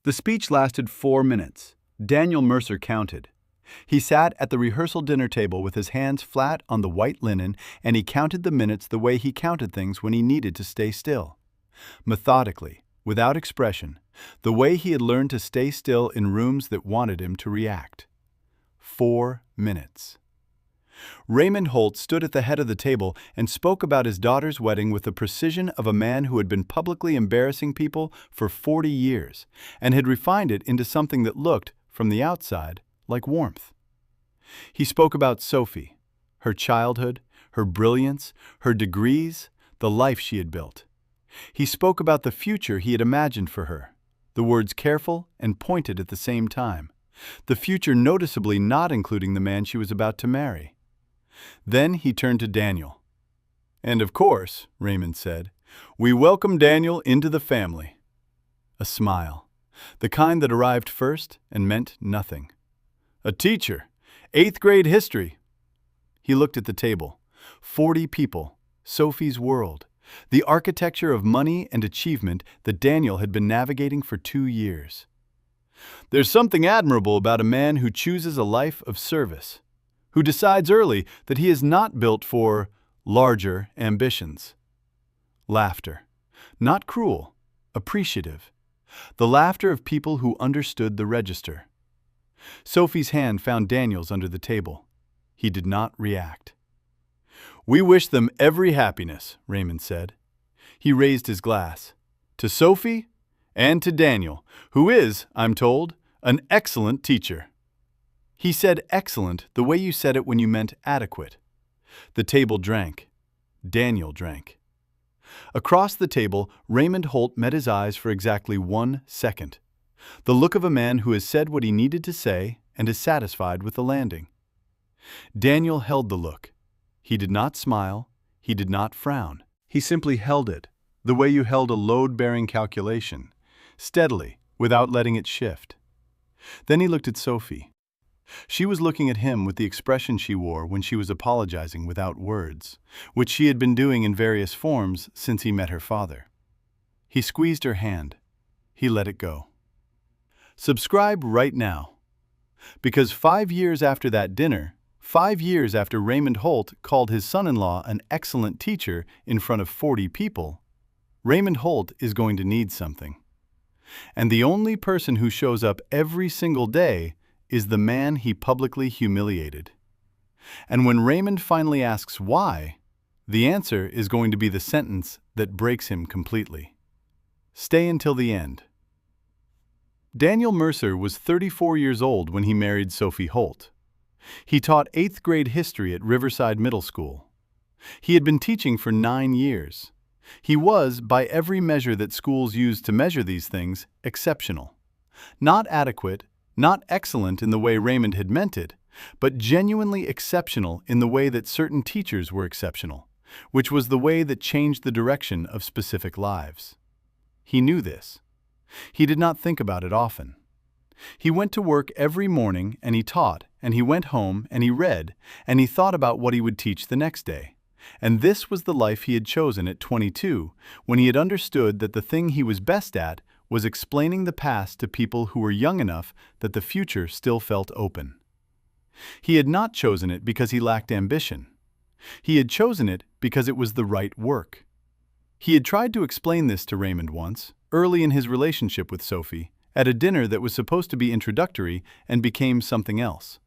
The speech lasted 4 minutes. Daniel Mercer counted. He sat at the rehearsal dinner table with his hands flat on the white linen, and he counted the minutes the way he counted things when he needed to stay still. Methodically, without expression, the way he had learned to stay still in rooms that wanted him to react. 4 minutes. Raymond Holt stood at the head of the table and spoke about his daughter's wedding with the precision of a man who had been publicly embarrassing people for 40 years and had refined it into something that looked, from the outside, like warmth. He spoke about Sophie, her childhood, her brilliance, her degrees, the life she had built. He spoke about the future he had imagined for her, the words careful and pointed at the same time, the future noticeably not including the man she was about to marry. Then he turned to Daniel. "And of course," Raymond said, "we welcome Daniel into the family." A smile, the kind that arrived first and meant nothing. "A teacher, 8th grade history." He looked at the table. 40 people, Sophie's world, the architecture of money and achievement that Daniel had been navigating for 2 years. "There's something admirable about a man who chooses a life of service, who decides early that he is not built for larger ambitions." Laughter. Not cruel, appreciative. The laughter of people who understood the register. Sophie's hand found Daniel's under the table. He did not react. "We wish them every happiness," Raymond said. He raised his glass. "To Sophie and to Daniel, who is, I'm told, an excellent teacher." He said excellent the way you said it when you meant adequate. The table drank. Daniel drank. Across the table, Raymond Holt met his eyes for exactly 1 second. The look of a man who has said what he needed to say and is satisfied with the landing. Daniel held the look. He did not smile. He did not frown. He simply held it, the way you held a load-bearing calculation, steadily, without letting it shift. Then he looked at Sophie. She was looking at him with the expression she wore when she was apologizing without words, which she had been doing in various forms since he met her father. He squeezed her hand. He let it go. Subscribe right now. Because 5 years after that dinner, 5 years after Raymond Holt called his son-in-law an excellent teacher in front of 40 people, Raymond Holt is going to need something. And the only person who shows up every single day is the man he publicly humiliated. And when Raymond finally asks why, the answer is going to be the sentence that breaks him completely. Stay until the end. Daniel Mercer was 34 years old when he married Sophie Holt. He taught 8th grade history at Riverside Middle School. He had been teaching for 9 years. He was, by every measure that schools use to measure these things, exceptional. Not adequate, not excellent in the way Raymond had meant it, but genuinely exceptional in the way that certain teachers were exceptional, which was the way that changed the direction of specific lives. He knew this. He did not think about it often. He went to work every morning and he taught, and he went home and he read, and he thought about what he would teach the next day. And this was the life he had chosen at 22, when he had understood that the thing he was best at was explaining the past to people who were young enough that the future still felt open. He had not chosen it because he lacked ambition. He had chosen it because it was the right work. He had tried to explain this to Raymond once, early in his relationship with Sophie, at a dinner that was supposed to be introductory and became something else.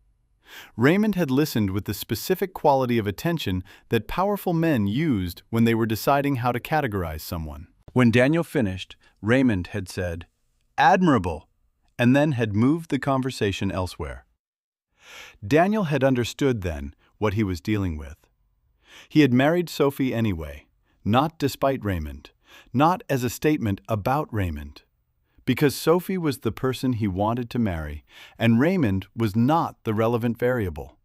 Raymond had listened with the specific quality of attention that powerful men used when they were deciding how to categorize someone. When Daniel finished, Raymond had said, "Admirable," and then had moved the conversation elsewhere. Daniel had understood then what he was dealing with. He had married Sophie anyway, not despite Raymond, not as a statement about Raymond, because Sophie was the person he wanted to marry, and Raymond was not the relevant variable.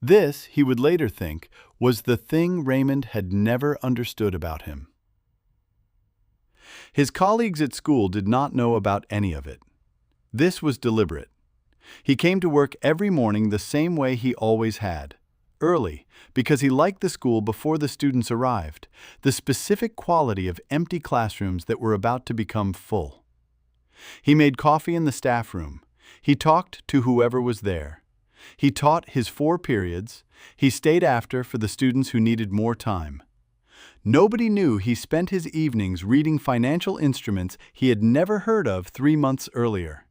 This, he would later think, was the thing Raymond had never understood about him. His colleagues at school did not know about any of it. This was deliberate. He came to work every morning the same way he always had, early, because he liked the school before the students arrived, the specific quality of empty classrooms that were about to become full. He made coffee in the staff room. He talked to whoever was there. He taught his 4 periods. He stayed after for the students who needed more time. Nobody knew he spent his evenings reading financial instruments he had never heard of 3 months earlier.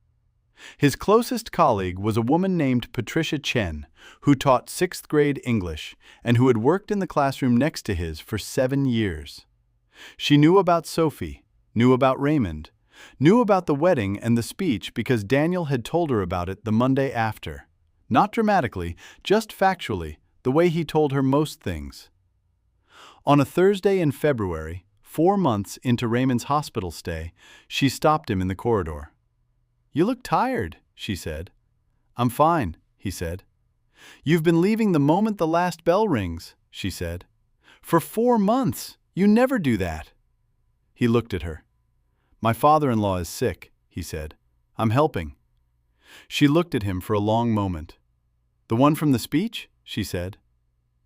His closest colleague was a woman named Patricia Chen, who taught 6th grade English and who had worked in the classroom next to his for 7 years. She knew about Sophie, knew about Raymond, knew about the wedding and the speech because Daniel had told her about it the Monday after. Not dramatically, just factually, the way he told her most things. On a Thursday in February, 4 months into Raymond's hospital stay, she stopped him in the corridor. "You look tired," she said. "I'm fine," he said. "You've been leaving the moment the last bell rings," she said. "For 4 months. You never do that." He looked at her. "My father-in-law is sick," he said. "I'm helping." She looked at him for a long moment. "The one from the speech?" she said.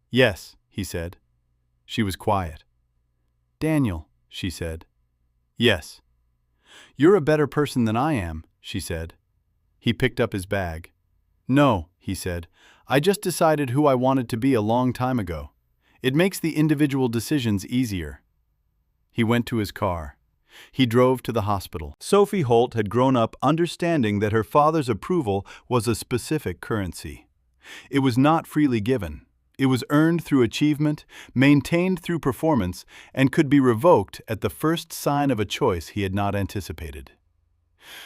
"Yes," he said. She was quiet. "Daniel," she said. "Yes." "You're a better person than I am," she said. He picked up his bag. "No," he said. "I just decided who I wanted to be a long time ago. It makes the individual decisions easier." He went to his car. He drove to the hospital. Sophie Holt had grown up understanding that her father's approval was a specific currency. It was not freely given. It was earned through achievement, maintained through performance, and could be revoked at the first sign of a choice he had not anticipated.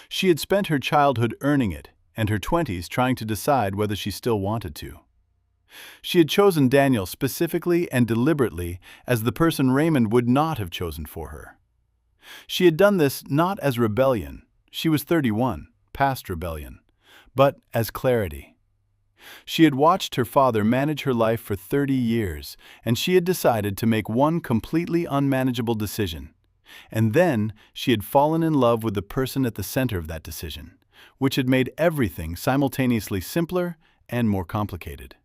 She had spent her childhood earning it, and her 20s trying to decide whether she still wanted to. She had chosen Daniel specifically and deliberately as the person Raymond would not have chosen for her. She had done this not as rebellion, she was 31, past rebellion, but as clarity. She had watched her father manage her life for 30 years, and she had decided to make one completely unmanageable decision. And then she had fallen in love with the person at the center of that decision, which had made everything simultaneously simpler and more complicated.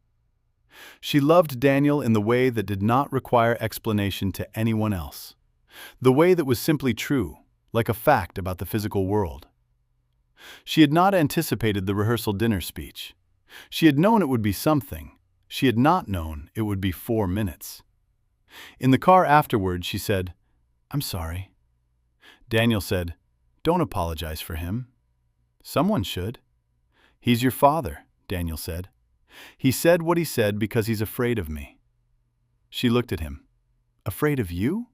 She loved Daniel in the way that did not require explanation to anyone else. The way that was simply true, like a fact about the physical world. She had not anticipated the rehearsal dinner speech. She had known it would be something. She had not known it would be 4 minutes. In the car afterward, she said, "I'm sorry." Daniel said, "Don't apologize for him." "Someone should." "He's your father," Daniel said. "He said what he said because he's afraid of me." She looked at him. "Afraid of you?"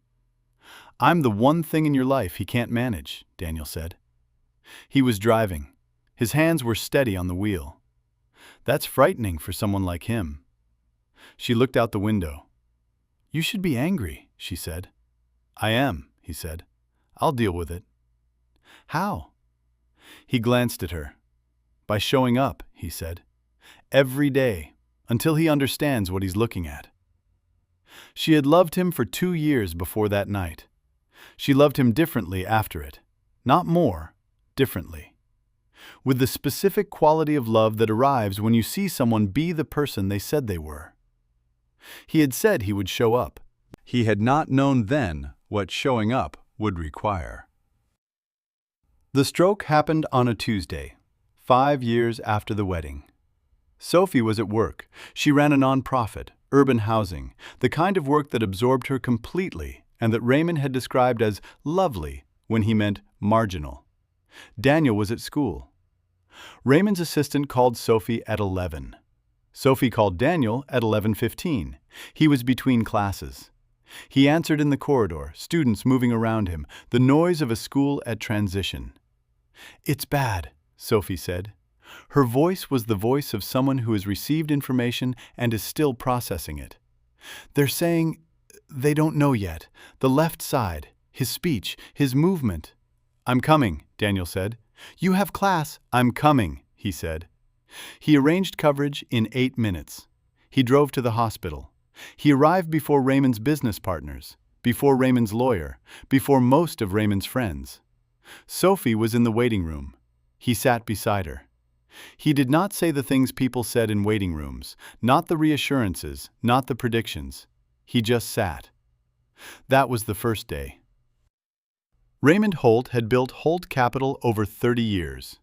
"I'm the one thing in your life he can't manage," Daniel said. He was driving. His hands were steady on the wheel. "That's frightening for someone like him." She looked out the window. "You should be angry," she said. "I am," he said. "I'll deal with it." "How?" He glanced at her. "By showing up," he said. "Every day, until he understands what he's looking at." She had loved him for 2 years before that night. She loved him differently after it. Not more, differently. With the specific quality of love that arrives when you see someone be the person they said they were. He had said he would show up. He had not known then what showing up would require. The stroke happened on a Tuesday, 5 years after the wedding. Sophie was at work. She ran a nonprofit, urban housing, the kind of work that absorbed her completely and that Raymond had described as lovely when he meant marginal. Daniel was at school. Raymond's assistant called Sophie at 11. Sophie called Daniel at 11:15. He was between classes. He answered in the corridor, students moving around him, the noise of a school at transition. "It's bad," Sophie said. Her voice was the voice of someone who has received information and is still processing it. "They're saying they don't know yet. The left side, his speech, his movement." "I'm coming," Daniel said. "You have class." "I'm coming," he said. He arranged coverage in 8 minutes. He drove to the hospital. He arrived before Raymond's business partners, before Raymond's lawyer, before most of Raymond's friends. Sophie was in the waiting room. He sat beside her. He did not say the things people said in waiting rooms, not the reassurances, not the predictions. He just sat. That was the first day. Raymond Holt had built Holt Capital over 30 years.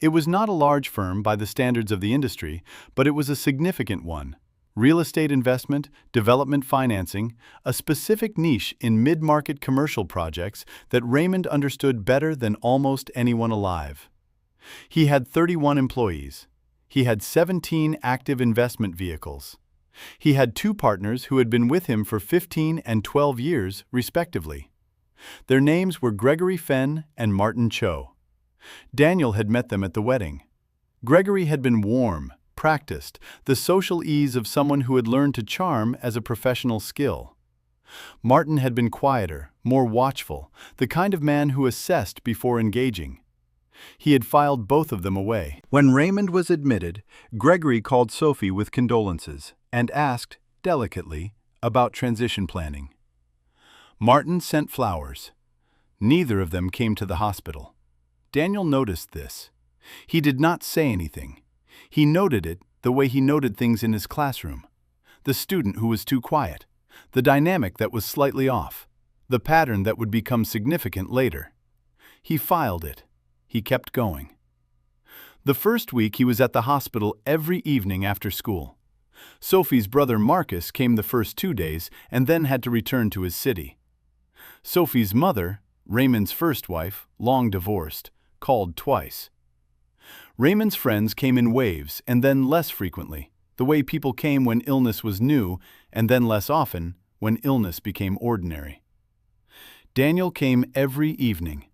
It was not a large firm by the standards of the industry, but it was a significant one. Real estate investment, development financing, a specific niche in mid-market commercial projects that Raymond understood better than almost anyone alive. He had 31 employees. He had 17 active investment vehicles. He had 2 partners who had been with him for 15 and 12 years, respectively. Their names were Gregory Fenn and Martin Cho. Daniel had met them at the wedding. Gregory had been warm, practiced, the social ease of someone who had learned to charm as a professional skill. Martin had been quieter, more watchful, the kind of man who assessed before engaging. He had filed both of them away. When Raymond was admitted, Gregory called Sophie with condolences and asked, delicately, about transition planning. Martin sent flowers. Neither of them came to the hospital. Daniel noticed this. He did not say anything. He noted it the way he noted things in his classroom. The student who was too quiet, the dynamic that was slightly off, the pattern that would become significant later. He filed it. He kept going. The first week he was at the hospital every evening after school. Sophie's brother Marcus came the first 2 days and then had to return to his city. Sophie's mother, Raymond's first wife, long divorced, called twice. Raymond's friends came in waves and then less frequently, the way people came when illness was new and then less often when illness became ordinary. Daniel came every evening.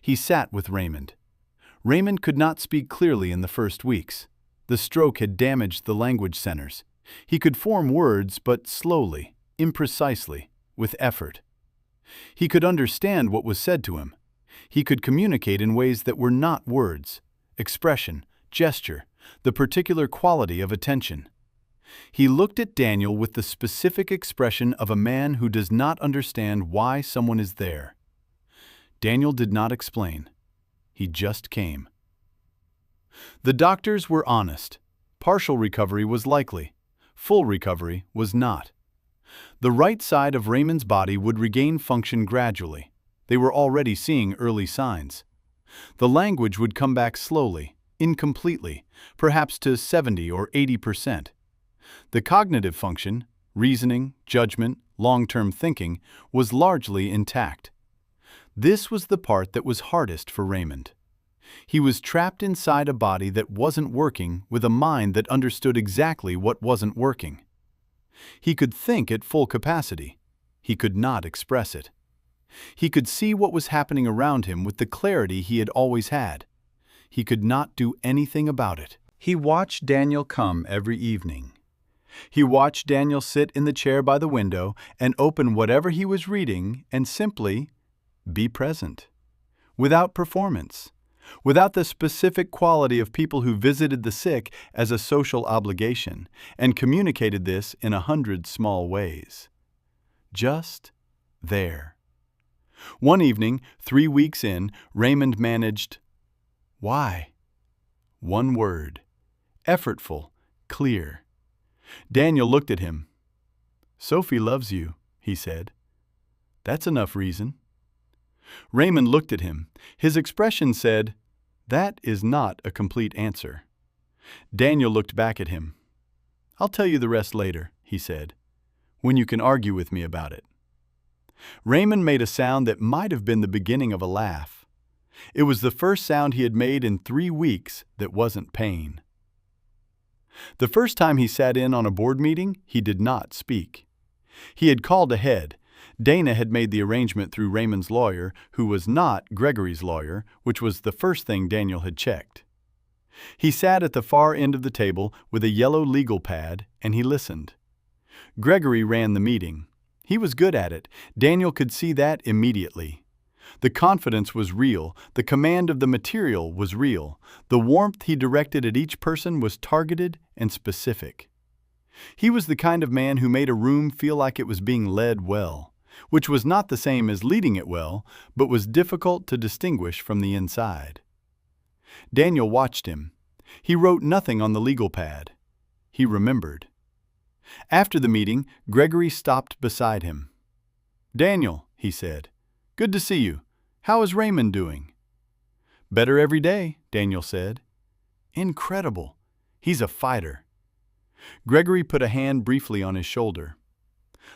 He sat with Raymond. Raymond could not speak clearly in the first weeks. The stroke had damaged the language centers. He could form words, but slowly, imprecisely, with effort. He could understand what was said to him. He could communicate in ways that were not words, expression, gesture, the particular quality of attention. He looked at Daniel with the specific expression of a man who does not understand why someone is there. Daniel did not explain. He just came. The doctors were honest. Partial recovery was likely. Full recovery was not. The right side of Raymond's body would regain function gradually. They were already seeing early signs. The language would come back slowly, incompletely, perhaps to 70 or 80%. The cognitive function, reasoning, judgment, long-term thinking, was largely intact. This was the part that was hardest for Raymond. He was trapped inside a body that wasn't working with a mind that understood exactly what wasn't working. He could think at full capacity. He could not express it. He could see what was happening around him with the clarity he had always had. He could not do anything about it. He watched Daniel come every evening. He watched Daniel sit in the chair by the window and open whatever he was reading and simply be present, without performance, without the specific quality of people who visited the sick as a social obligation and communicated this in 100 small ways. Just there. One evening, 3 weeks in, Raymond managed, "Why?" One word. Effortful, clear. Daniel looked at him. "Sophie loves you," he said. "That's enough reason." Raymond looked at him. His expression said, "That is not a complete answer." Daniel looked back at him. "I'll tell you the rest later," he said, "when you can argue with me about it." Raymond made a sound that might have been the beginning of a laugh. It was the first sound he had made in 3 weeks that wasn't pain. The first time he sat in on a board meeting, he did not speak. He had called ahead. Dana had made the arrangement through Raymond's lawyer, who was not Gregory's lawyer, which was the first thing Daniel had checked. He sat at the far end of the table with a yellow legal pad, and he listened. Gregory ran the meeting. He was good at it. Daniel could see that immediately. The confidence was real. The command of the material was real. The warmth he directed at each person was targeted and specific. He was the kind of man who made a room feel like it was being led well, which was not the same as leading it well, but was difficult to distinguish from the inside. Daniel watched him. He wrote nothing on the legal pad. He remembered. After the meeting, Gregory stopped beside him. "Daniel," he said, "good to see you. "How is Raymond doing?" "Better every day," Daniel said. "Incredible. He's a fighter." Gregory put a hand briefly on his shoulder.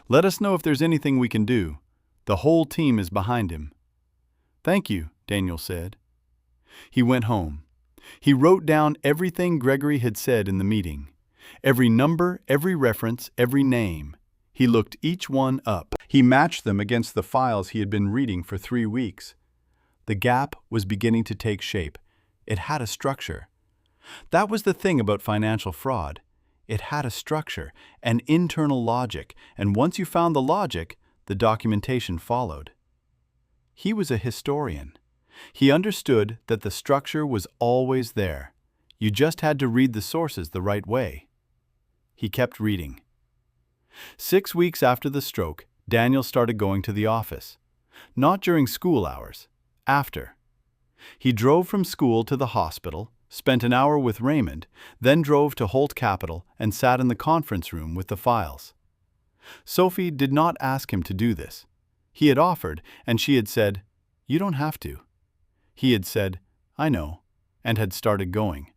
"Let us know if there's anything we can do. The whole team is behind him." "Thank you," Daniel said. He went home. He wrote down everything Gregory had said in the meeting. Every number, every reference, every name. He looked each one up. He matched them against the files he had been reading for 3 weeks. The gap was beginning to take shape. It had a structure. That was the thing about financial fraud. It had a structure, an internal logic, and once you found the logic, the documentation followed. He was a historian. He understood that the structure was always there. You just had to read the sources the right way. He kept reading. 6 weeks after the stroke, Daniel started going to the office. Not during school hours, after. He drove from school to the hospital, spent an hour with Raymond, then drove to Holt Capital and sat in the conference room with the files. Sophie did not ask him to do this. He had offered, and she had said, "You don't have to." He had said, "I know," and had started going.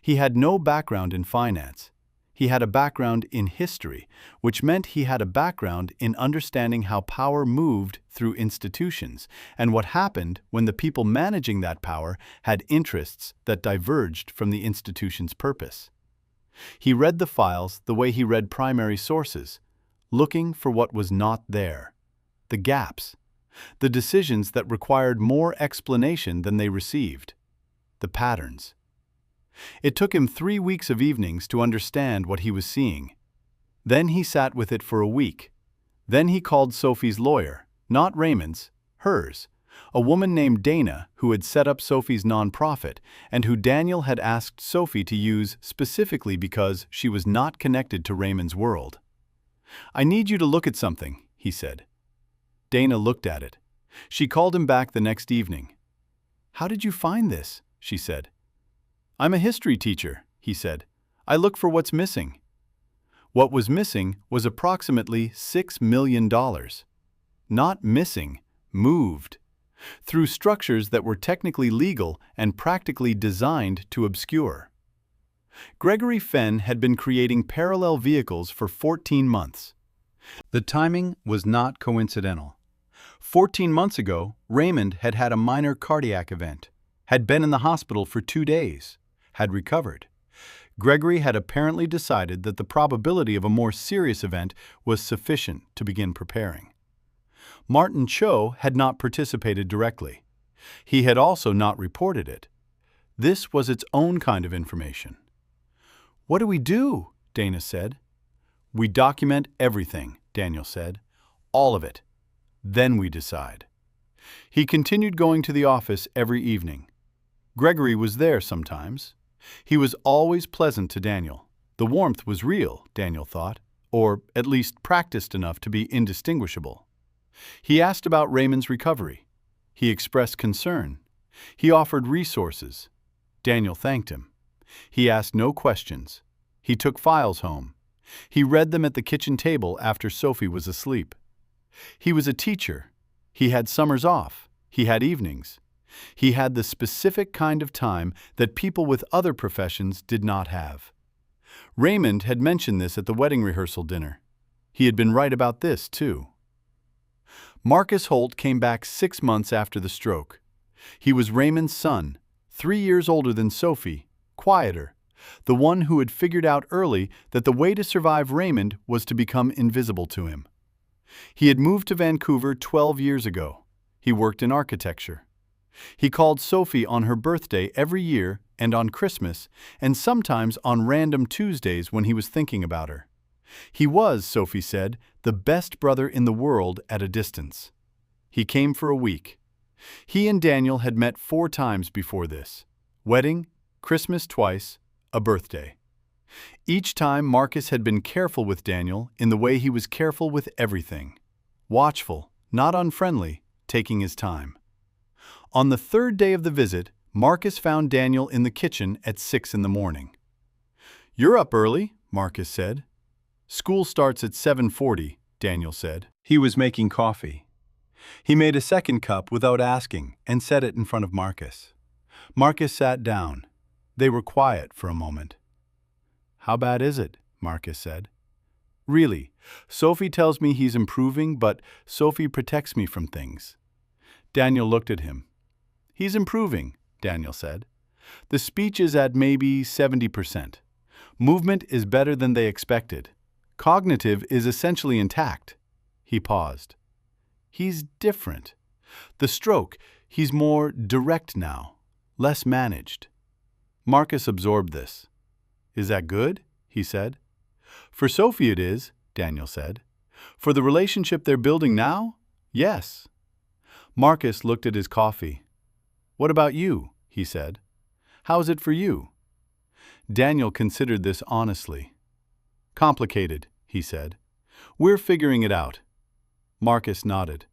He had no background in finance. He had a background in history, which meant he had a background in understanding how power moved through institutions and what happened when the people managing that power had interests that diverged from the institution's purpose. He read the files the way he read primary sources, looking for what was not there, the gaps, the decisions that required more explanation than they received, the patterns. It took him 3 weeks of evenings to understand what he was seeing. Then he sat with it for a week. Then he called Sophie's lawyer, not Raymond's, hers, a woman named Dana who had set up Sophie's nonprofit and who Daniel had asked Sophie to use specifically because she was not connected to Raymond's world. "I need you to look at something," he said. Dana looked at it. She called him back the next evening. "How did you find this?" she said. "I'm a history teacher," he said. "I look for what's missing." What was missing was approximately $6 million. Not missing, moved. Through structures that were technically legal and practically designed to obscure. Gregory Fenn had been creating parallel vehicles for 14 months. The timing was not coincidental. 14 months ago, Raymond had had a minor cardiac event, had been in the hospital for 2 days, had recovered. Gregory had apparently decided that the probability of a more serious event was sufficient to begin preparing. Martin Cho had not participated directly. He had also not reported it. This was its own kind of information. "What do we do?" Dana said. "We document everything," Daniel said. "All of it. Then we decide." He continued going to the office every evening. Gregory was there sometimes. He was always pleasant to Daniel. The warmth was real, Daniel thought, or at least practiced enough to be indistinguishable. He asked about Raymond's recovery. He expressed concern. He offered resources. Daniel thanked him. He asked no questions. He took files home. He read them at the kitchen table after Sophie was asleep. He was a teacher. He had summers off. He had evenings. He had the specific kind of time that people with other professions did not have. Raymond had mentioned this at the wedding rehearsal dinner. He had been right about this, too. Marcus Holt came back 6 months after the stroke. He was Raymond's son, 3 years older than Sophie, quieter, the one who had figured out early that the way to survive Raymond was to become invisible to him. He had moved to Vancouver 12 years ago. He worked in architecture. He called Sophie on her birthday every year and on Christmas, and sometimes on random Tuesdays when he was thinking about her. He was, Sophie said, the best brother in the world at a distance. He came for a week. He and Daniel had met 4 times before this. Wedding, Christmas twice, a birthday. Each time Marcus had been careful with Daniel in the way he was careful with everything. Watchful, not unfriendly, taking his time. On the 3rd day of the visit, Marcus found Daniel in the kitchen at 6 in the morning. "You're up early," Marcus said. "School starts at 7:40, Daniel said. He was making coffee. He made a second cup without asking and set it in front of Marcus. Marcus sat down. They were quiet for a moment. "How bad is it?" Marcus said. "Really, Sophie tells me he's improving, but Sophie protects me from things." Daniel looked at him. "He's improving," Daniel said. "The speech is at maybe 70%. Movement is better than they expected. Cognitive is essentially intact." He paused. "He's different. The stroke, he's more direct now, less managed." Marcus absorbed this. "Is that good?" he said. "For Sophie it is," Daniel said. "For the relationship they're building now, yes." Marcus looked at his coffee. "What about you?" he said. "How's it for you?" Daniel considered this honestly. "Complicated," he said. "We're figuring it out." Marcus nodded.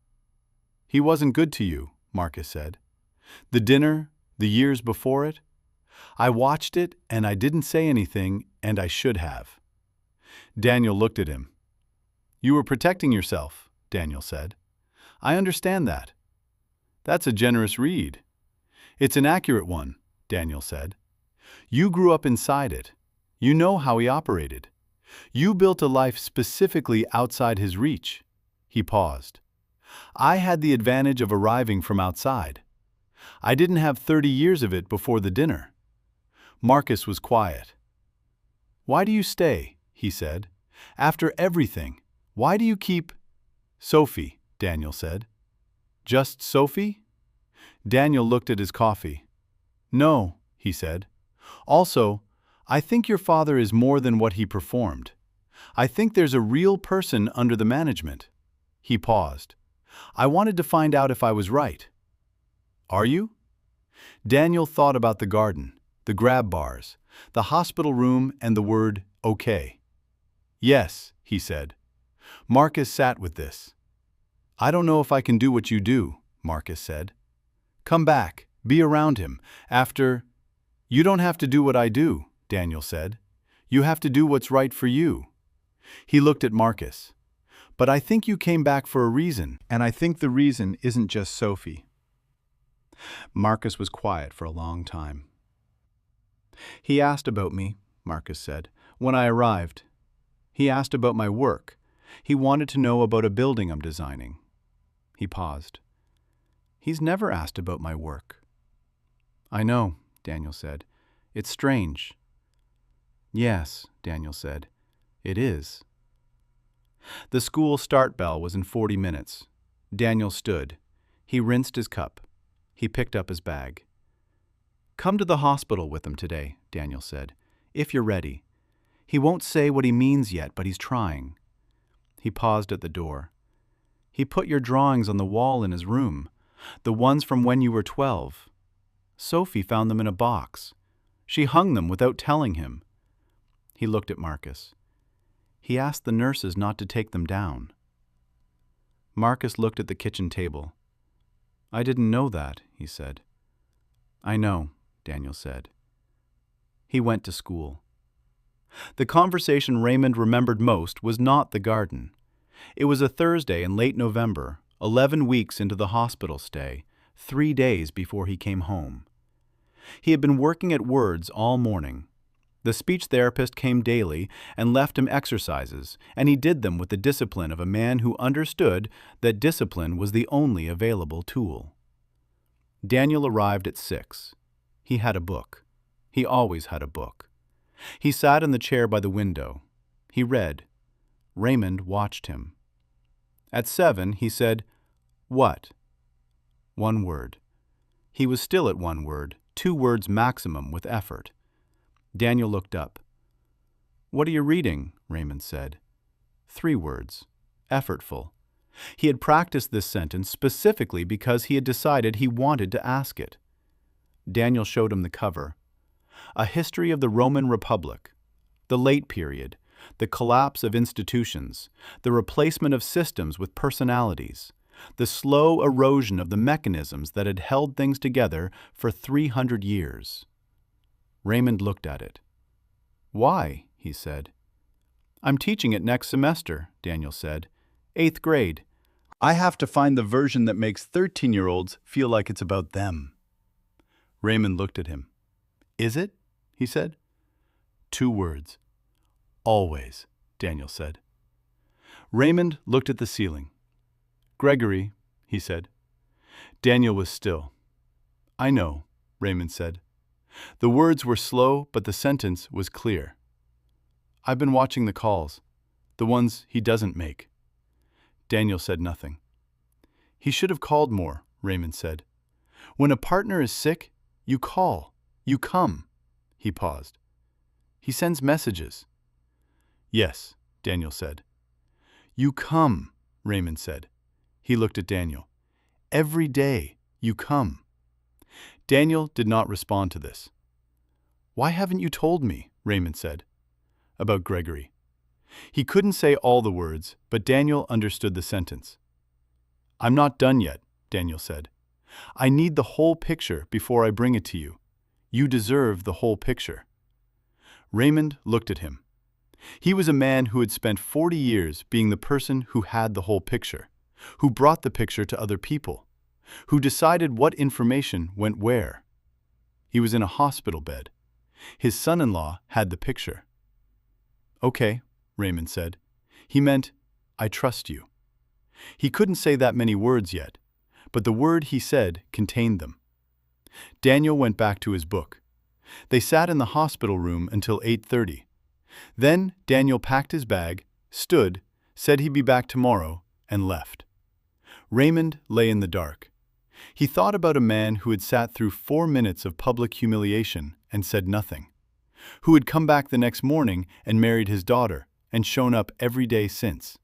"He wasn't good to you," Marcus said. "The dinner, the years before it, I watched it and I didn't say anything, and I should have." Daniel looked at him. "You were protecting yourself," Daniel said. "I understand that." "That's a generous read." "It's an accurate one," Daniel said. "You grew up inside it. You know how he operated. You built a life specifically outside his reach." He paused. "I had the advantage of arriving from outside. I didn't have 30 years of it before the dinner." Marcus was quiet. "Why do you stay?" he said. "After everything, why do you keep—" "Sophie," Daniel said. "Just Sophie?" Daniel looked at his coffee. "No," he said. "Also, I think your father is more than what he performed. I think there's a real person under the management." He paused. "I wanted to find out if I was right." "Are you?" Daniel thought about the garden, the grab bars, the hospital room, and the word okay. "Yes," he said. Marcus sat with this. "I don't know if I can do what you do," Marcus said. "Come back, be around him. After—" "You don't have to do what I do," Daniel said. "You have to do what's right for you." He looked at Marcus. "But I think you came back for a reason, and I think the reason isn't just Sophie." Marcus was quiet for a long time. "He asked about me," Marcus said, "when I arrived. He asked about my work. He wanted to know about a building I'm designing." He paused. "He's never asked about my work." "I know," Daniel said. "It's strange." "Yes," Daniel said. "It is." The school start bell was in 40 minutes. Daniel stood. He rinsed his cup. He picked up his bag. "Come to the hospital with him today," Daniel said, "if you're ready. He won't say what he means yet, but he's trying." He paused at the door. "He put your drawings on the wall in his room, the ones from when you were 12. Sophie found them in a box. She hung them without telling him." He looked at Marcus. "He asked the nurses not to take them down." Marcus looked at the kitchen table. "I didn't know that," he said. "I know," Daniel said. He went to school. The conversation Raymond remembered most was not the garden. It was a Thursday in late November, 11 weeks into the hospital stay, 3 days before he came home. He had been working at Words all morning. The speech therapist came daily and left him exercises, and he did them with the discipline of a man who understood that discipline was the only available tool. Daniel arrived at 6. He had a book. He always had a book. He sat in the chair by the window. He read. Raymond watched him. At 7, he said, "What?" 1 word. He was still at 1 word, 2 words maximum with effort. Daniel looked up. "What are you reading?" Raymond said. 3 words. Effortful. He had practiced this sentence specifically because he had decided he wanted to ask it. Daniel showed him the cover. A History of the Roman Republic. The late period. The collapse of institutions. The replacement of systems with personalities. The slow erosion of the mechanisms that had held things together for 300 years. Raymond looked at it. "Why?" he said. "I'm teaching it next semester," Daniel said. 8th grade. I have to find the version that makes 13-year-olds feel like it's about them. Raymond looked at him. Is it? He said. 2 words. Always, Daniel said. Raymond looked at the ceiling. Gregory, he said. Daniel was still. I know, Raymond said. The words were slow, but the sentence was clear. I've been watching the calls, the ones he doesn't make. Daniel said nothing. He should have called more, Raymond said. When a partner is sick, you call, you come. He paused. He sends messages. Yes, Daniel said. You come, Raymond said. He looked at Daniel. Every day, you come. Daniel did not respond to this. Why haven't you told me, Raymond said. About Gregory. He couldn't say all the words, but Daniel understood the sentence. I'm not done yet, Daniel said. I need the whole picture before I bring it to you. You deserve the whole picture. Raymond looked at him. He was a man who had spent 40 years being the person who had the whole picture, who brought the picture to other people, who decided what information went where. He was in a hospital bed. His son-in-law had the picture. Okay, Raymond said. He meant, I trust you. He couldn't say that many words yet, but the word he said contained them. Daniel went back to his book. They sat in the hospital room until 8:30. Then Daniel packed his bag, stood, said he'd be back tomorrow, and left. Raymond lay in the dark. He thought about a man who had sat through 4 minutes of public humiliation and said nothing, who had come back the next morning and married his daughter and shown up every day since.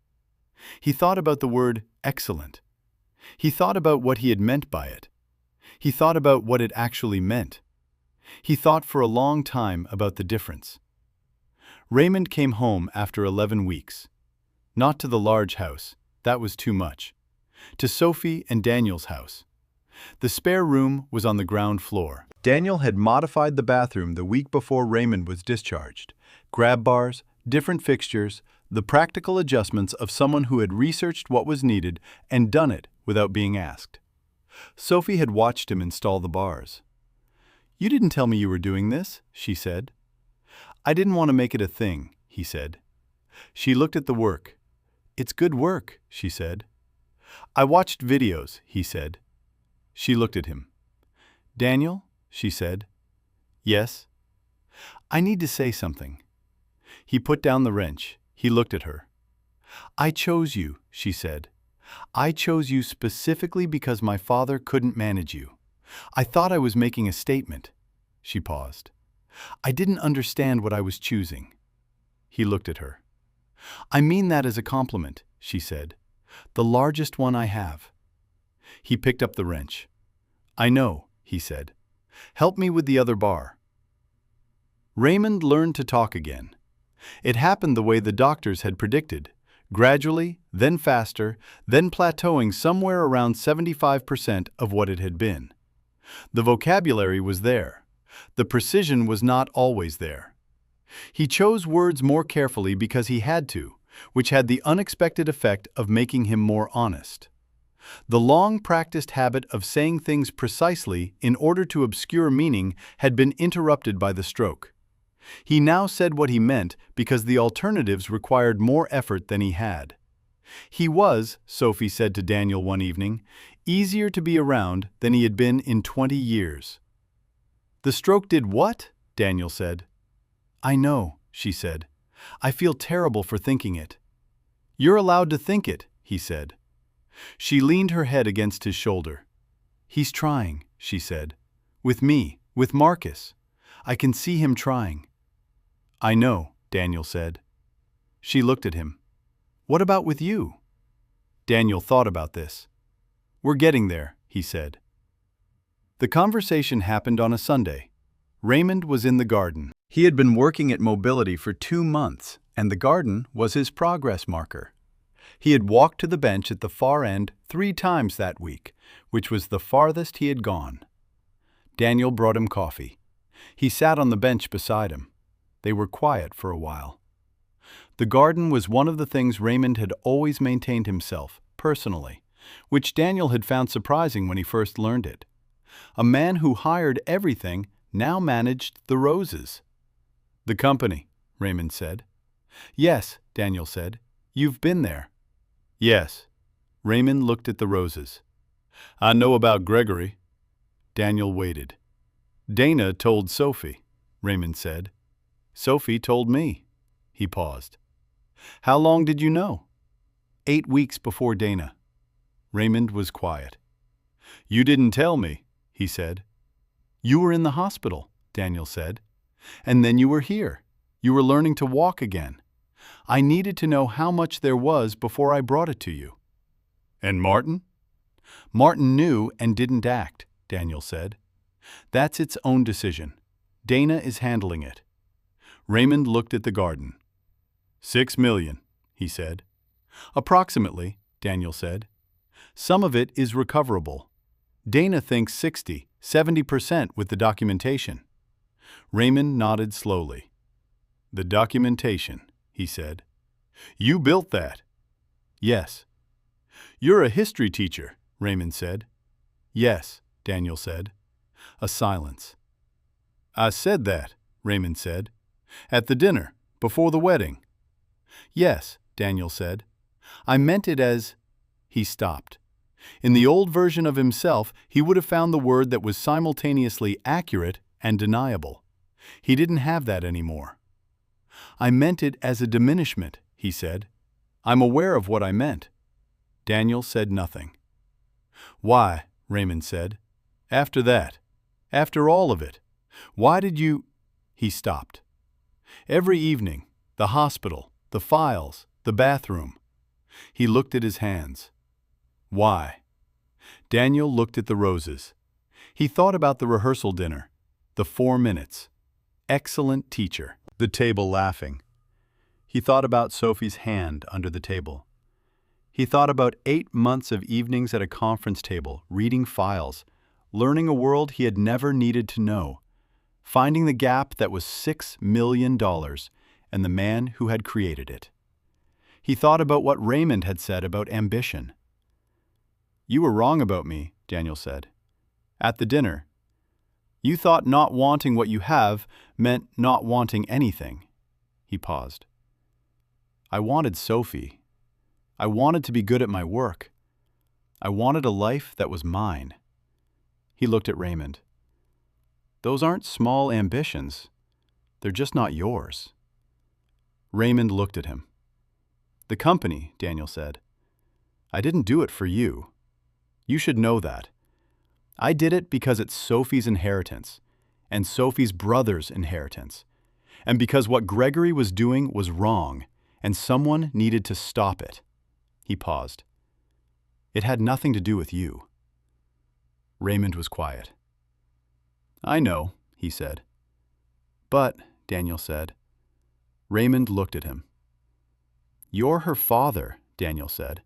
He thought about the word excellent. He thought about what he had meant by it. He thought about what it actually meant. He thought for a long time about the difference. Raymond came home after 11 weeks. Not to the large house, that was too much. To Sophie and Daniel's house. The spare room was on the ground floor. Daniel had modified the bathroom the week before Raymond was discharged. Grab bars, different fixtures, the practical adjustments of someone who had researched what was needed and done it without being asked. Sophie had watched him install the bars. You didn't tell me you were doing this, she said. I didn't want to make it a thing, he said. She looked at the work. It's good work, she said. I watched videos, he said. She looked at him. Daniel, she said. Yes. I need to say something. He put down the wrench. He looked at her. I chose you, she said. I chose you specifically because my father couldn't manage you. I thought I was making a statement. She paused. I didn't understand what I was choosing. He looked at her. I mean that as a compliment, she said. The largest one I have. He picked up the wrench. I know, he said. Help me with the other bar. Raymond learned to talk again. It happened the way the doctors had predicted, gradually, then faster, then plateauing somewhere around 75% of what it had been. The vocabulary was there. The precision was not always there. He chose words more carefully because he had to, which had the unexpected effect of making him more honest. The long-practiced habit of saying things precisely in order to obscure meaning had been interrupted by the stroke. He now said what he meant because the alternatives required more effort than he had. He was, Sophie said to Daniel one evening, easier to be around than he had been in 20 years. The stroke did what? Daniel said. I know, she said. I feel terrible for thinking it. You're allowed to think it, he said. She leaned her head against his shoulder. He's trying, she said. With me, with Marcus. I can see him trying. I know, Daniel said. She looked at him. What about with you? Daniel thought about this. We're getting there, he said. The conversation happened on a Sunday. Raymond was in the garden. He had been working at Mobility for 2 months, and the garden was his progress marker. He had walked to the bench at the far end 3 times that week, which was the farthest he had gone. Daniel brought him coffee. He sat on the bench beside him. They were quiet for a while. The garden was one of the things Raymond had always maintained himself, personally, which Daniel had found surprising when he first learned it. A man who hired everything now managed the roses. "The company," Raymond said. "Yes," Daniel said. "You've been there." "Yes." Raymond looked at the roses. "I know about Gregory." Daniel waited. "Dana told Sophie," Raymond said. "Sophie told me." He paused. "How long did you know?" 8 weeks before Dana. Raymond was quiet. "You didn't tell me," he said. "You were in the hospital," Daniel said. "And then you were here. You were learning to walk again. I needed to know how much there was before I brought it to you." "And Martin?" "Martin knew and didn't act," Daniel said. "That's its own decision. Dana is handling it." Raymond looked at the garden. "6 million, he said. "Approximately," Daniel said. "Some of it is recoverable. Dana thinks 60, 70% with the documentation." Raymond nodded slowly. "The documentation," he said. "You built that?" "Yes." "You're a history teacher," Raymond said. "Yes," Daniel said. A silence. "I said that," Raymond said. "At the dinner, before the wedding." "Yes," Daniel said. "I meant it as—" He stopped. In the old version of himself, he would have found the word that was simultaneously accurate and deniable. He didn't have that anymore. "I meant it as a diminishment," he said. "I'm aware of what I meant." Daniel said nothing. "Why," Raymond said, "after that, after all of it, why did you—" He stopped. "Every evening, the hospital, the files, the bathroom." He looked at his hands. "Why?" Daniel looked at the roses. He thought about the rehearsal dinner, the 4 minutes. Excellent teacher. The table laughing. He thought about Sophie's hand under the table. He thought about 8 months of evenings at a conference table, reading files, learning a world he had never needed to know, finding the gap that was $6 million and the man who had created it. He thought about what Raymond had said about ambition. "You were wrong about me," Daniel said. "At the dinner. You thought not wanting what you have meant not wanting anything." He paused. "I wanted Sophie. I wanted to be good at my work. I wanted a life that was mine." He looked at Raymond. "Those aren't small ambitions. They're just not yours." Raymond looked at him. "The company," Daniel said. "I didn't do it for you. You should know that. I did it because it's Sophie's inheritance, and Sophie's brother's inheritance, and because what Gregory was doing was wrong, and someone needed to stop it." He paused. "It had nothing to do with you." Raymond was quiet. "I know," he said. "But," Daniel said. Raymond looked at him. "You're her father," Daniel said.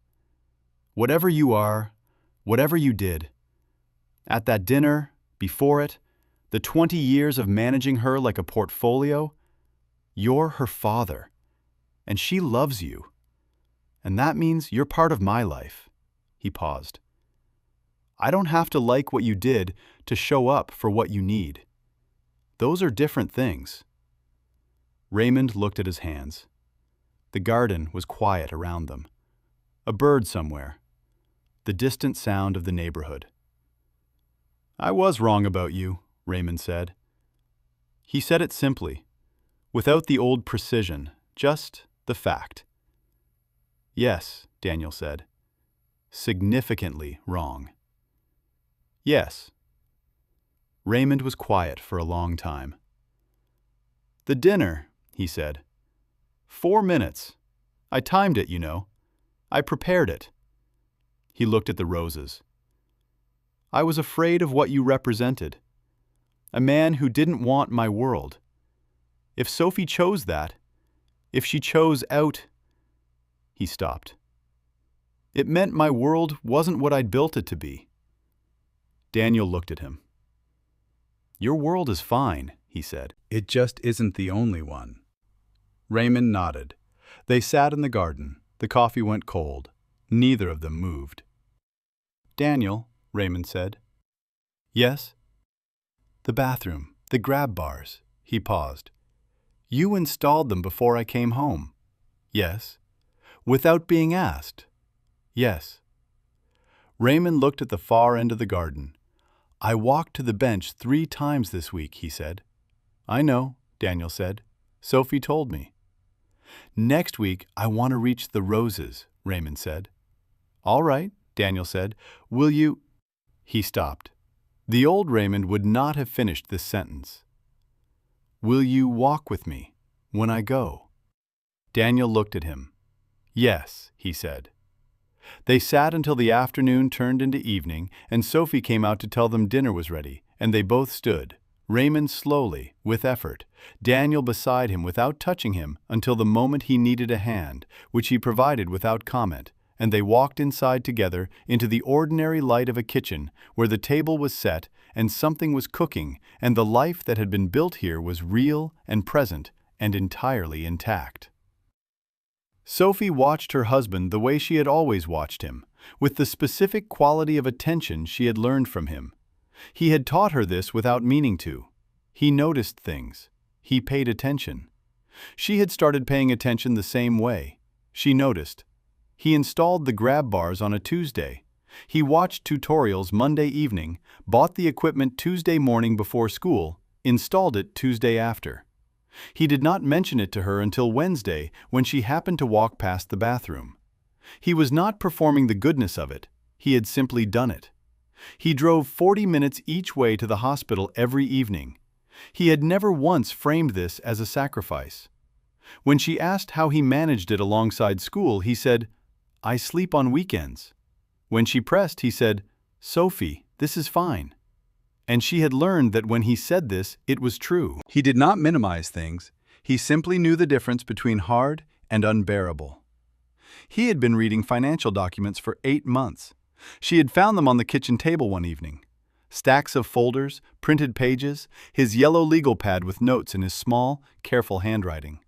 "Whatever you are, whatever you did, at that dinner, before it, the 20 years of managing her like a portfolio, you're her father, and she loves you. And that means you're part of my life." He paused. "I don't have to like what you did to show up for what you need. Those are different things." Raymond looked at his hands. The garden was quiet around them. A bird somewhere. The distant sound of the neighborhood. "I was wrong about you," Raymond said. He said it simply, without the old precision, just the fact. "Yes," Daniel said. "Significantly wrong." "Yes." Raymond was quiet for a long time. "The dinner," he said. 4 minutes. I timed it, you know. I prepared it." He looked at the roses. "I was afraid of what you represented. A man who didn't want my world. If Sophie chose that, if she chose out—" He stopped. "It meant my world wasn't what I'd built it to be." Daniel looked at him. "Your world is fine," he said. "It just isn't the only one." Raymond nodded. They sat in the garden. The coffee went cold. Neither of them moved. Daniel, Raymond said. Yes? The bathroom, the grab bars. He paused. You installed them before I came home. Yes. Without being asked. Yes. Raymond looked at the far end of the garden. I walked to the bench 3 times this week, he said. I know, Daniel said. Sophie told me. Next week, I want to reach the roses, Raymond said. All right, Daniel said. Will you? He stopped. The old Raymond would not have finished this sentence. Will you walk with me when I go? Daniel looked at him. Yes, he said. They sat until the afternoon turned into evening, and Sophie came out to tell them dinner was ready, and they both stood, Raymond slowly, with effort, Daniel beside him without touching him until the moment he needed a hand, which he provided without comment, and they walked inside together into the ordinary light of a kitchen where the table was set and something was cooking, and the life that had been built here was real and present and entirely intact. Sophie watched her husband the way she had always watched him, with the specific quality of attention she had learned from him. He had taught her this without meaning to. He noticed things. He paid attention. She had started paying attention the same way. She noticed. He installed the grab bars on a Tuesday. He watched tutorials Monday evening, bought the equipment Tuesday morning before school, installed it Tuesday after. He did not mention it to her until Wednesday when she happened to walk past the bathroom. He was not performing the goodness of it. He had simply done it. He drove 40 minutes each way to the hospital every evening. He had never once framed this as a sacrifice. When she asked how he managed it alongside school, he said, I sleep on weekends. When she pressed, he said, Sophie, this is fine. And she had learned that when he said this, it was true. He did not minimize things. He simply knew the difference between hard and unbearable. He had been reading financial documents for 8 months. She had found them on the kitchen table one evening. Stacks of folders, printed pages, his yellow legal pad with notes in his small, careful handwriting.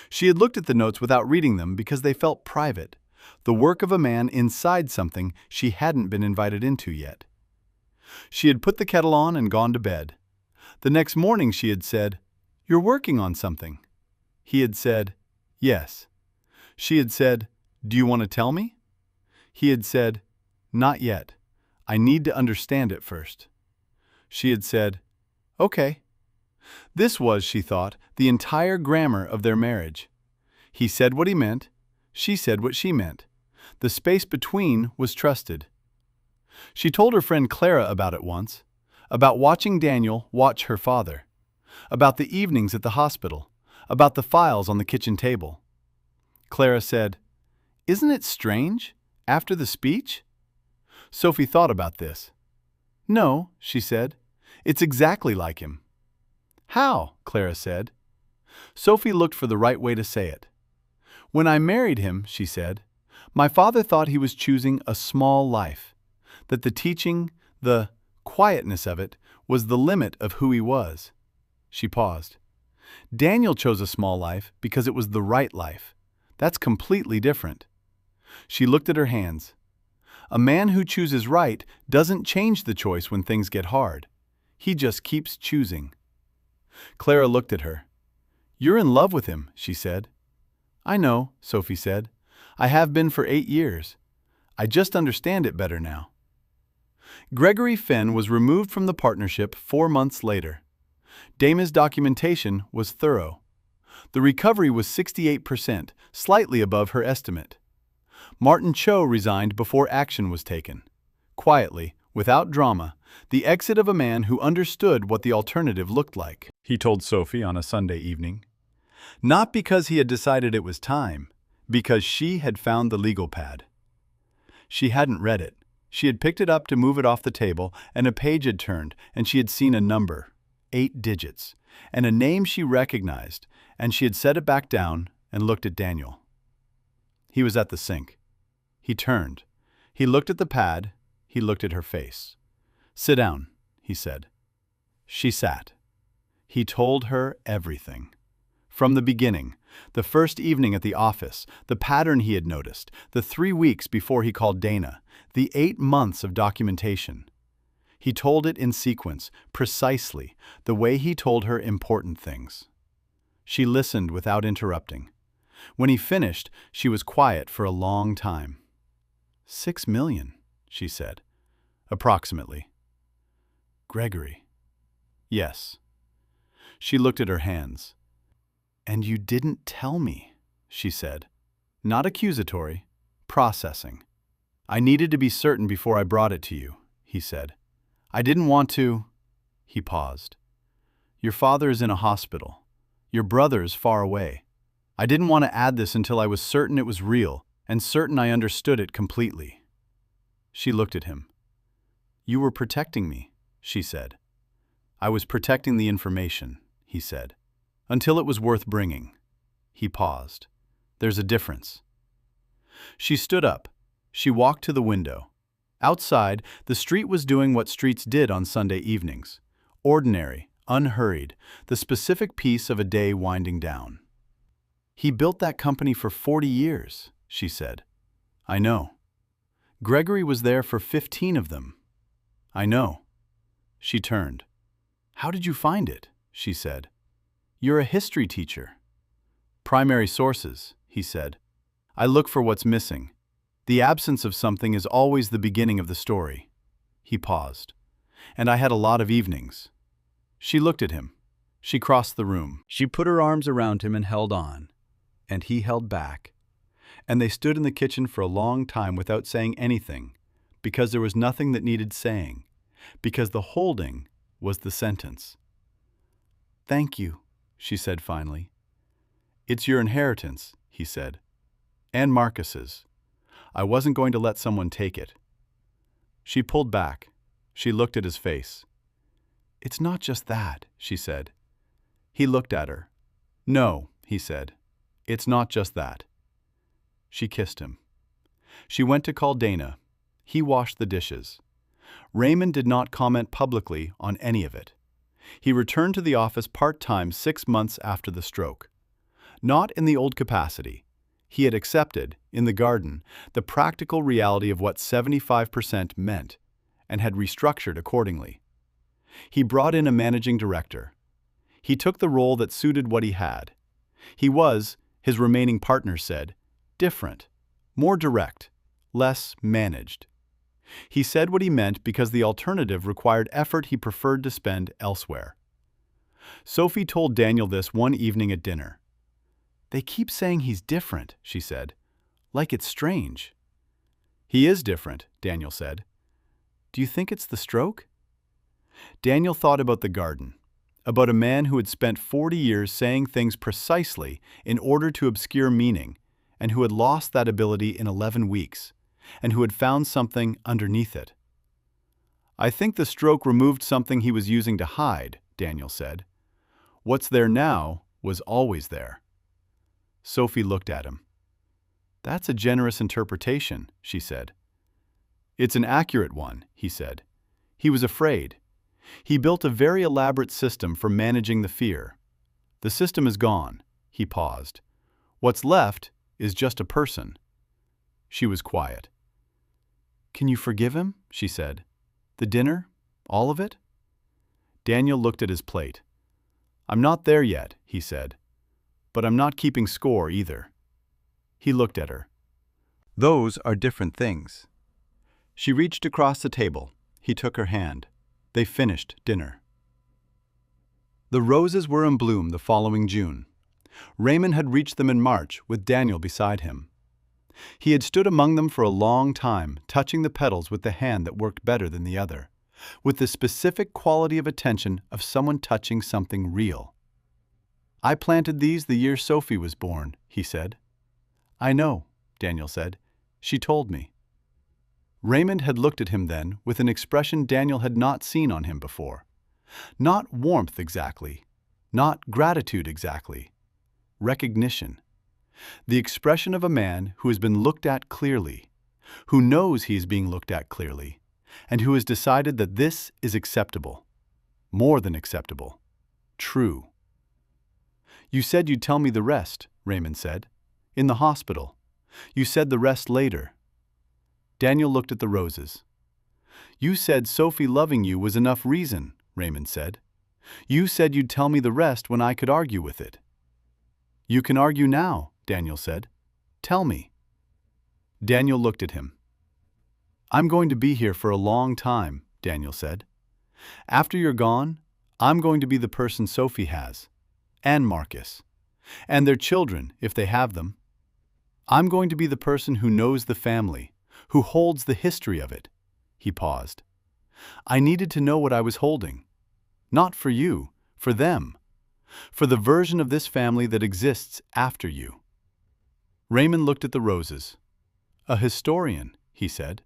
She had looked at the notes without reading them because they felt private, the work of a man inside something she hadn't been invited into yet. She had put the kettle on and gone to bed. The next morning she had said, You're working on something. He had said, Yes. She had said, Do you want to tell me? He had said, Not yet. I need to understand it first. She had said, Okay. This was, she thought, the entire grammar of their marriage. He said what he meant. She said what she meant. The space between was trusted. She told her friend Clara about it once, about watching Daniel watch her father, about the evenings at the hospital, about the files on the kitchen table. Clara said, Isn't it strange? After the speech? Sophie thought about this. No, she said. It's exactly like him. How? Clara said. Sophie looked for the right way to say it. When I married him, she said, my father thought he was choosing a small life, that the teaching, the quietness of it, was the limit of who he was. She paused. Daniel chose a small life because it was the right life. That's completely different. She looked at her hands. A man who chooses right doesn't change the choice when things get hard. He just keeps choosing. Clara looked at her. You're in love with him, she said. I know, Sophie said. I have been for 8 years. I just understand it better now. Gregory Fenn was removed from the partnership 4 months later. Dama's documentation was thorough. The recovery was 68%, slightly above her estimate. Martin Cho resigned before action was taken. Quietly, without drama, the exit of a man who understood what the alternative looked like, he told Sophie on a Sunday evening. Not because he had decided it was time, because she had found the legal pad. She hadn't read it. She had picked it up to move it off the table, and a page had turned, and she had seen a number, 8 digits, and a name she recognized, and she had set it back down and looked at Daniel. He was at the sink. He turned. He looked at the pad. He looked at her face. Sit down, he said. She sat. He told her everything. From the beginning, the first evening at the office, the pattern he had noticed, the 3 weeks before he called Dana, the 8 months of documentation. He told it in sequence, precisely, the way he told her important things. She listened without interrupting. When he finished, she was quiet for a long time. 6 million, she said. Approximately. Gregory. Yes. She looked at her hands. And you didn't tell me, she said. Not accusatory, processing. I needed to be certain before I brought it to you, he said. I didn't want to. He paused. Your father is in a hospital. Your brother is far away. I didn't want to add this until I was certain it was real and certain I understood it completely. She looked at him. You were protecting me, she said. I was protecting the information, he said. Until it was worth bringing. He paused. There's a difference. She stood up. She walked to the window. Outside, the street was doing what streets did on Sunday evenings. Ordinary, unhurried, the specific piece of a day winding down. He built that company for 40 years, she said. I know. Gregory was there for 15 of them. I know. She turned. How did you find it? She said. You're a history teacher. Primary sources, he said. I look for what's missing. The absence of something is always the beginning of the story. He paused. And I had a lot of evenings. She looked at him. She crossed the room. She put her arms around him and held on. And he held back. And they stood in the kitchen for a long time without saying anything, because there was nothing that needed saying, because the holding was the sentence. Thank you, she said finally. It's your inheritance, he said. And Marcus's. I wasn't going to let someone take it. She pulled back. She looked at his face. It's not just that, she said. He looked at her. No, he said. It's not just that. She kissed him. She went to call Dana. He washed the dishes. Raymond did not comment publicly on any of it. He returned to the office part-time 6 months after the stroke. Not in the old capacity. He had accepted, in the garden, the practical reality of what 75% meant, and had restructured accordingly. He brought in a managing director. He took the role that suited what he had. He was, his remaining partner said, different, more direct, less managed. He said what he meant because the alternative required effort he preferred to spend elsewhere. Sophie told Daniel this one evening at dinner. They keep saying he's different, she said. Like it's strange. He is different, Daniel said. Do you think it's the stroke? Daniel thought about the garden, about a man who had spent 40 years saying things precisely in order to obscure meaning, and who had lost that ability in 11 weeks, and who had found something underneath it. I think the stroke removed something he was using to hide, Daniel said. What's there now was always there. Sophie looked at him. That's a generous interpretation, she said. It's an accurate one, he said. He was afraid. He built a very elaborate system for managing the fear. The system is gone, he paused. What's left is just a person. She was quiet. Can you forgive him? She said. The dinner? All of it? Daniel looked at his plate. I'm not there yet, he said. But I'm not keeping score either. He looked at her. Those are different things. She reached across the table. He took her hand. They finished dinner. The roses were in bloom the following June. Raymond had reached them in March with Daniel beside him. He had stood among them for a long time, touching the petals with the hand that worked better than the other, with the specific quality of attention of someone touching something real. I planted these the year Sophie was born, he said. I know, Daniel said. She told me. Raymond had looked at him then with an expression Daniel had not seen on him before. Not warmth exactly, not gratitude exactly. Recognition. The expression of a man who has been looked at clearly, who knows he is being looked at clearly, and who has decided that this is acceptable. More than acceptable. True. You said you'd tell me the rest, Raymond said. In the hospital. You said the rest later. Daniel looked at the roses. You said Sophie loving you was enough reason, Raymond said. You said you'd tell me the rest when I could argue with it. You can argue now, Daniel said. Tell me. Daniel looked at him. I'm going to be here for a long time, Daniel said. After you're gone, I'm going to be the person Sophie has, and Marcus, and their children if they have them. I'm going to be the person who knows the family, who holds the history of it. He paused. I needed to know what I was holding. Not for you, for them. For the version of this family that exists after you. Raymond looked at the roses. A historian, he said.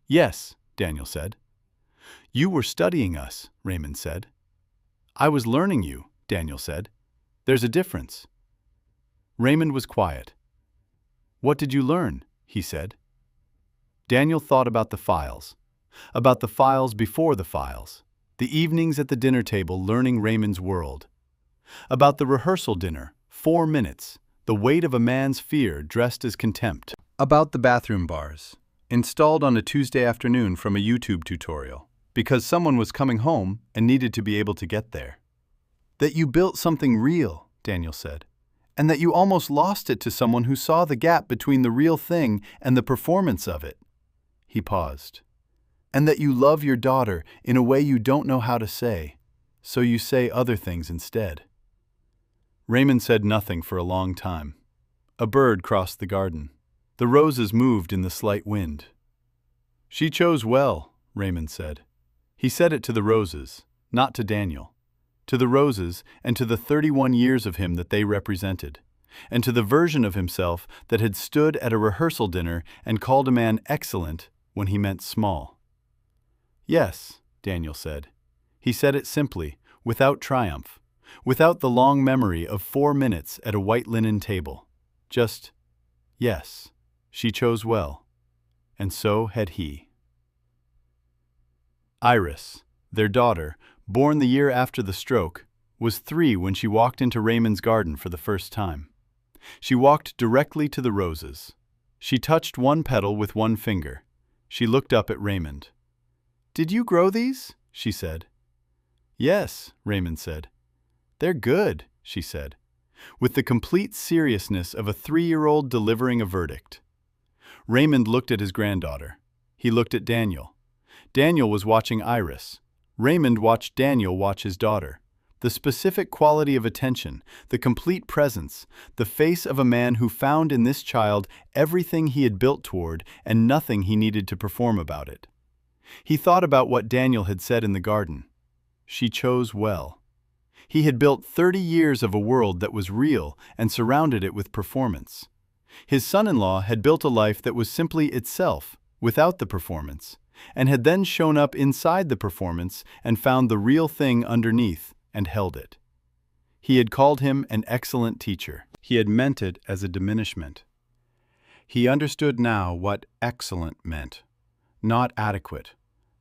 Yes, Daniel said. You were studying us, Raymond said. I was learning you, Daniel said. There's a difference. Raymond was quiet. What did you learn? He said. Daniel thought about the files before the files, the evenings at the dinner table learning Raymond's world, about the rehearsal dinner, 4 minutes, the weight of a man's fear dressed as contempt, about the bathroom bars, installed on a Tuesday afternoon from a YouTube tutorial, because someone was coming home and needed to be able to get there. That you built something real, Daniel said, and that you almost lost it to someone who saw the gap between the real thing and the performance of it. He paused. And that you love your daughter in a way you don't know how to say, so you say other things instead. Raymond said nothing for a long time. A bird crossed the garden. The roses moved in the slight wind. She chose well, Raymond said. He said it to the roses, not to Daniel. To the roses and to the 31 years of him that they represented, and to the version of himself that had stood at a rehearsal dinner and called a man excellent when he meant small. Yes, Daniel said. He said it simply, without triumph, without the long memory of 4 minutes at a white linen table. Just, yes, she chose well, and so had he. Iris, their daughter, born the year after the stroke, was 3 when she walked into Raymond's garden for the first time. She walked directly to the roses. She touched one petal with one finger. She looked up at Raymond. Did you grow these? She said. Yes, Raymond said. They're good, she said, with the complete seriousness of a 3-year-old delivering a verdict. Raymond looked at his granddaughter. He looked at Daniel. Daniel was watching Iris. Raymond watched Daniel watch his daughter. The specific quality of attention, the complete presence, the face of a man who found in this child everything he had built toward and nothing he needed to perform about it. He thought about what Daniel had said in the garden. She chose well. He had built 30 years of a world that was real and surrounded it with performance. His son-in-law had built a life that was simply itself, without the performance, and had then shown up inside the performance and found the real thing underneath and held it. He had called him an excellent teacher. He had meant it as a diminishment. He understood now what excellent meant. Not adequate,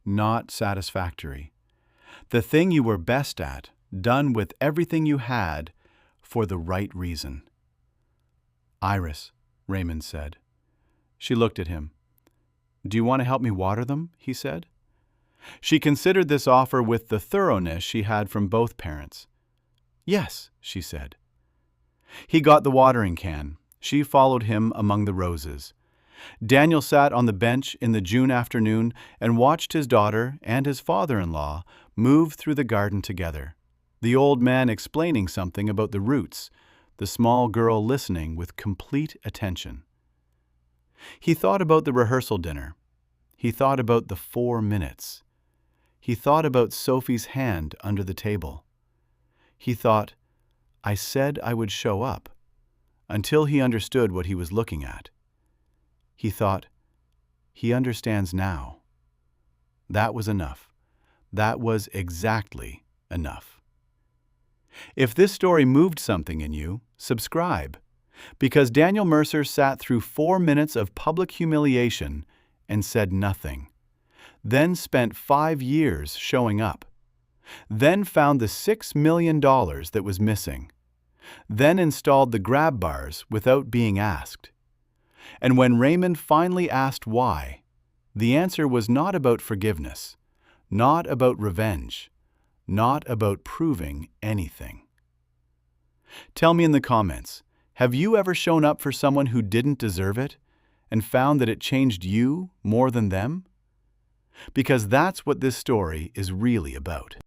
not satisfactory. The thing you were best at, done with everything you had, for the right reason. Iris, Raymond said. She looked at him. Do you want to help me water them? He said. She considered this offer with the thoroughness she had from both parents. Yes, she said. He got the watering can. She followed him among the roses. Daniel sat on the bench in the June afternoon and watched his daughter and his father-in-law move through the garden together, the old man explaining something about the roots, the small girl listening with complete attention. He thought about the rehearsal dinner. He thought about the 4 minutes. He thought about Sophie's hand under the table. He thought, I said I would show up, until he understood what he was looking at. He thought, he understands now. That was enough. That was exactly enough. If this story moved something in you, subscribe, because Daniel Mercer sat through 4 minutes of public humiliation and said nothing, then spent 5 years showing up, then found the $6 million that was missing, then installed the grab bars without being asked. And when Raymond finally asked why, the answer was not about forgiveness, not about revenge, not about proving anything. Tell me in the comments, have you ever shown up for someone who didn't deserve it and found that it changed you more than them? Because that's what this story is really about.